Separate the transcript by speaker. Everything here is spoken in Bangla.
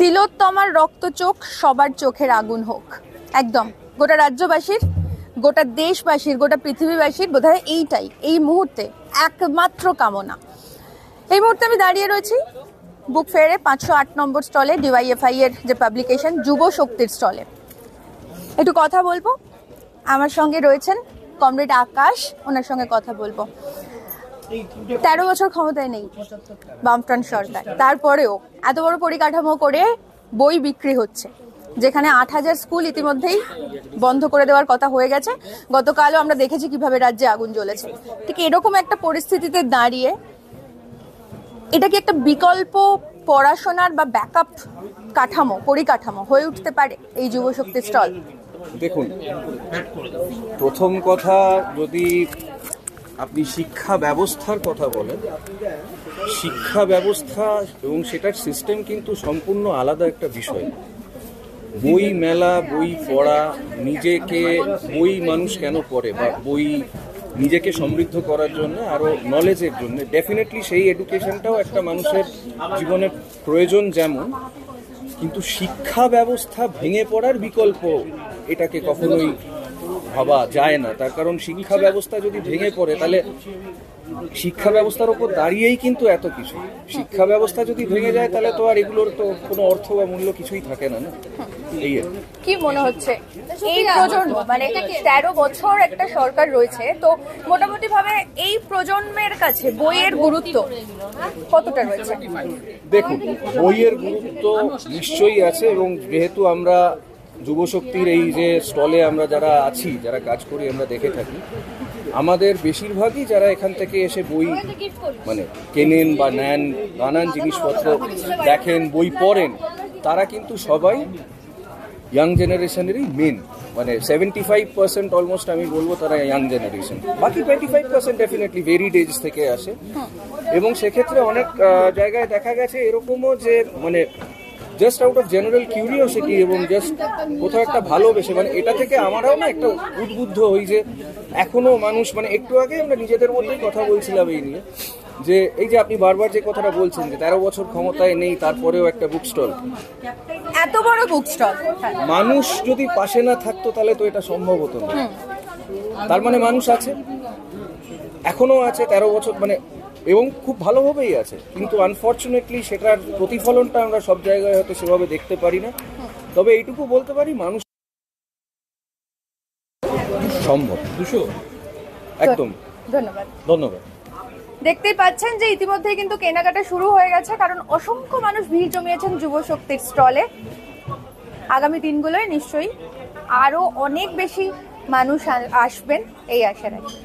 Speaker 1: তিলোত্তমার রক্ত চোখ সবার চোখের আগুন হোক, একদম গোটা রাজ্যবাসীর, গোটা দেশবাসীর, গোটা পৃথিবীবাসীর বোধহয় এইটাই এই মুহূর্তে একমাত্র কামনা। এই মুহূর্তে আমি দাঁড়িয়ে রয়েছি বুক ফেয়ারে 508 নম্বর স্টলে, ডিওয়াইএফআই এর যে পাবলিকেশন যুব শক্তির স্টলে। একটু কথা বলবো, আমার সঙ্গে রয়েছেন কমরেড আকাশ, ওনার সঙ্গে কথা বলবো। 13 বছর ক্ষমতায় নেই বামফ্রন্ট সরকার, তারপরেও এত বড় পরিকাঠামো করে বই বিক্রি হচ্ছে, যেখানে 8000 স্কুল ইতিমধ্যেই বন্ধ করে দেওয়ার কথা হয়ে গেছে। গতকালও আমরা দেখেছি কিভাবে রাজ্যে আগুন জ্বলেছে। ঠিক এরকম একটা পরিস্থিতিতে দাঁড়িয়ে এটা কি একটা বিকল্প পড়াশোনার বা ব্যাকআপ কাঠামো, পরিকাঠামো হয়ে উঠতে পারে এই যুব শক্তি স্টল?
Speaker 2: দেখুন, প্রথম কথা, যদি আপনি শিক্ষা ব্যবস্থার কথা বলেন, শিক্ষা ব্যবস্থা এবং সেটার সিস্টেম কিন্তু সম্পূর্ণ আলাদা একটা বিষয়। বই মেলা, বই পড়া, নিজেকে বই মানুষ কেন পড়ে, বা বই নিজেকে সমৃদ্ধ করার জন্য, আরো নলেজের জন্য, ডেফিনেটলি সেই এডুকেশনটাও একটা মানুষের জীবনে প্রয়োজন যেমন, কিন্তু শিক্ষা ব্যবস্থা ভেঙে পড়ার বিকল্প এটাকে কখনোই ভাবা যায় না। তার কারণ শিক্ষা ব্যবস্থা যদি ভেঙে পড়ে তাহলে শিক্ষা ব্যবস্থার উপর দাঁড়িয়েই কিন্তু এত কিছু। শিক্ষা ব্যবস্থা যদি ভেঙে যায় তাহলে তো আর এগুলোর তো কোনো অর্থ বা মূল্য কিছুই থাকে না। এই
Speaker 1: কি মনে হচ্ছে এই প্রজন্ম, মানে 13 বছর একটা সরকার রয়েছে, তো মোটামুটি ভাবে এই প্রজন্মের কাছে বইয়ের গুরুত্ব কতটা রয়েছে?
Speaker 2: দেখুন, বইয়ের গুরুত্ব নিশ্চয়ই আছে, এবং যেহেতু আমরা যুবশক্তির এই যে স্টলে আমরা যারা আছি, যারা কাজ করি, আমরা দেখে থাকি আমাদের বেশিরভাগই যারা এখান থেকে এসে বই মানে কেনেন বা নেন, নানান জিনিসপত্র দেখেন, বই পড়েন, তারা কিন্তু সবাই ইয়াং জেনারেশনেরই মেন, মানে 75% অলমোস্ট আমি বলবো তারা ইয়াং জেনারেশন। বাকি 25% ডেফিনেটলি ভেরিড এজ থেকে আসে। এবং সেক্ষেত্রে অনেক জায়গায় দেখা গেছে এরকমও যে মানে just out of general curiosity এবং জাস্ট কোথাও একটা ভালোবেসে, মানে এটা থেকে আমরাও না একটা উদ্বুদ্ধ হই যে এখনো মানুষ, মানে একটু আগে আমরা নিজেদের মধ্যেই কথা বলছিলাম এই নিয়ে, যে এই যে আপনি বারবার যে কথাটা বলছেন যে 13 বছর ক্ষমতায় নেই তারপরেও একটা বুক স্টল,
Speaker 1: এত বড় বুক স্টল,
Speaker 2: মানুষ যদি পাশে না থাকতো তাহলে তো এটা সম্ভব হতো না। তার মানে মানুষ আছে, এখনো আছে 13 বছর, মানে এবং খুব ভালোভাবেই আছে, কিন্তু আনফর্চুনেটলি সেটার প্রতিফলনটা আমরা সব জায়গায় হয়তো সেভাবে দেখতে পারি না। তবে এইটুকু বলতে পারি, মানুষ সম্ভব। 200 একদম।
Speaker 1: ধন্যবাদ।
Speaker 2: ধন্যবাদ।
Speaker 1: দেখতেই পাচ্ছেন যে ইতিমধ্যে কিন্তু কেনাকাটা শুরু হয়ে গেছে, কারণ অসংখ্য মানুষ ভিড় জমিয়েছেন যুব শক্তির স্টলে। আগামী দিনগুলোয় নিশ্চয়ই আরো অনেক বেশি মানুষ আসবেন এই আশা রাখি।